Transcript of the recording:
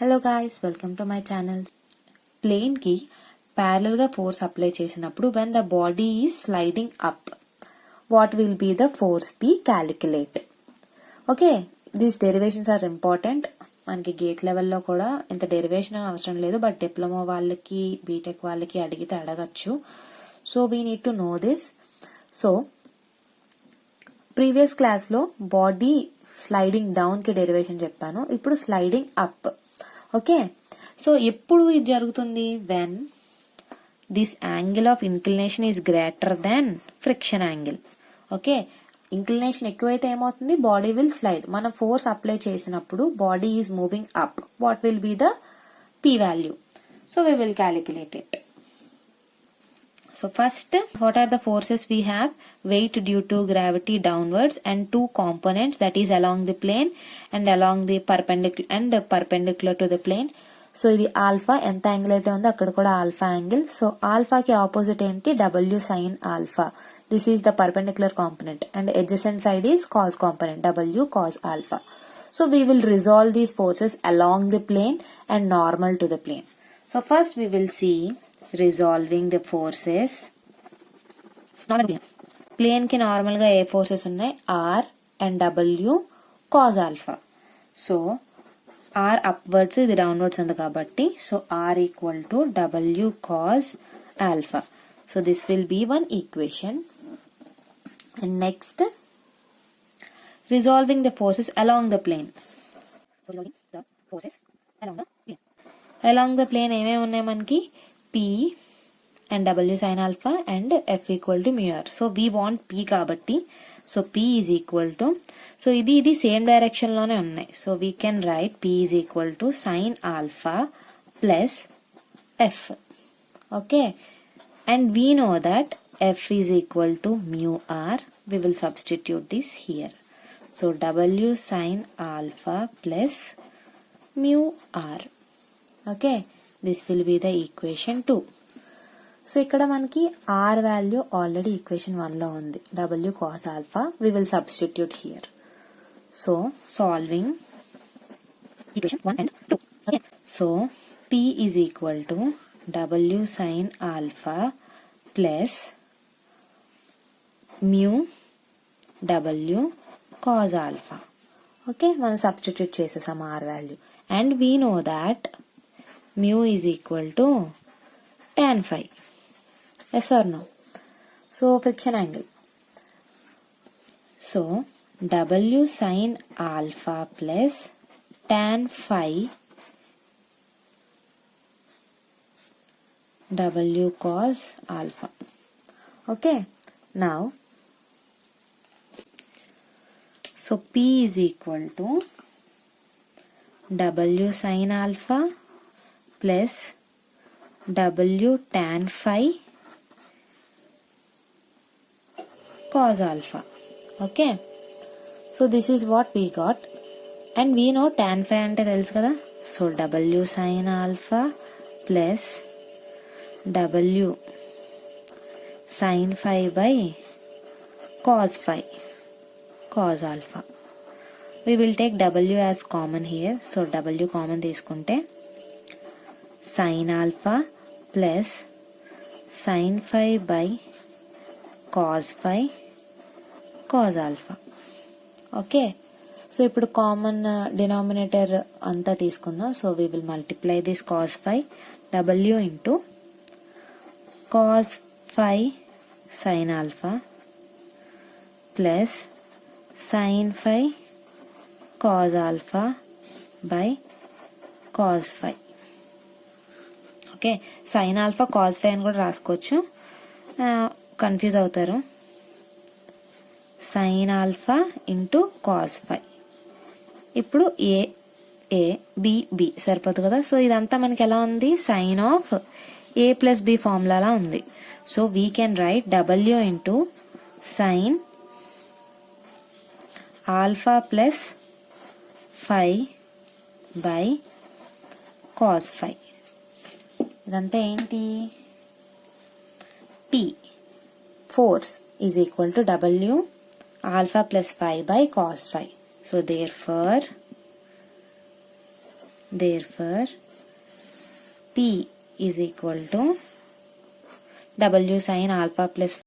Hello guys, welcome to my channel. Plane కి parallel గా force apply చేసినప్పుడు when the body is sliding up, what will be the force be calculate. Okay, these derivations are important. మనకి GATE లెవెల్లో కూడా ఇంత derivation అవసరం లేదు, but diploma వాళ్ళకి బీటెక్ వాళ్ళకి అడిగితే అడగచ్చు. So we need to know this. So previous class లో బాడీ స్లైడింగ్ డౌన్ కి డెరివేషన్ చెప్పాను, ఇప్పుడు స్లైడింగ్ అప్. ఓకే, సో ఎప్పుడు ఇది జరుగుతుంది? When this angle of inclination is greater than friction angle. Okay, inclination ఎక్కువైతే ఏమవుతుంది? Body will slide. మనం ఫోర్స్ అప్లై చేసినప్పుడు body is moving up. What will be the P value? So we will calculate it. So first, what are the forces we have? Weight due to gravity downwards and two components, that is along the plane and along the perpendicular to the plane. So ఇది alpha, ఎంత angle అయితే ఉందో అక్కడ కూడా alpha angle. So ఆల్ఫాకి opposite ఏంటి? W sin alpha. This is the perpendicular component and adjacent side is cos component, W cos alpha. So we will resolve these forces along the plane and normal to the plane. So first we will see resolving the forces. Plane కి normal గా ఏ forces ఉన్నాయి? R and W cos alpha. So R upwards, ఇది downwards ఉంది కాబట్టి, so R equal to W cos alpha. So this will be one equation. And next, resolving the forces along the plane. So resolving the forces along the plane. Along the plane ఏమేమి ఉన్నాయి మనకి? P and W sin alpha and F equal to mu r. So we want P కాబట్టి, so P is equal to, so ఇది same direction లోనే ఉన్నాయి. So we can write P is equal to sin alpha plus F. Okay, and we know that F is equal to mu r. We will substitute this here. So W sin alpha plus mu r. Okay, this will be the equation 2. So ఇక్కడ మనకి R value already equation 1 లో ఉంది, W cos alpha. We will substitute here. So solving equation 1 and 2. Okay, so P is equal to W sin alpha plus mu W cos alpha. Okay, మనం substitute చేసేసాం R value. And we know that mu is equal to tan phi. Yes or no? So friction angle. So W sin alpha plus tan phi W cos alpha. Okay, now so P is equal to W sin alpha plus W tan phi cos alpha. Okay, so this is what we got, and we know tan phi అంటే తెలుసు కదా. So W sin alpha plus W sin phi by cos phi cos alpha. We will take W as common here. So W common తీసుకుంటే sin alpha plus sin phi by cos phi cos alpha. Okay, so ఇప్పుడు common denominator అంతా తీసుకుందాం. So we will multiply this cos phi W into cos phi sin alpha plus sin phi cos alpha by cos phi. Okay, sine alpha cos phi అని కూడా రాసుకోవచ్చు, confuse అవుతారు. Sine alpha into cos phi. ఇప్పుడు ఏ A B B సరిపోతుంది కదా. So ఇదంతా మనకి ఎలా ఉంది? Sine of a plus b ఫార్ములాలా ఉంది. So we can write W into sine alpha plus phi by cos phi. ఇదంతా ఏంటి? P force is equal to W alpha plus phi by cos phi. So therefore therefore P is equal to W sin alpha plus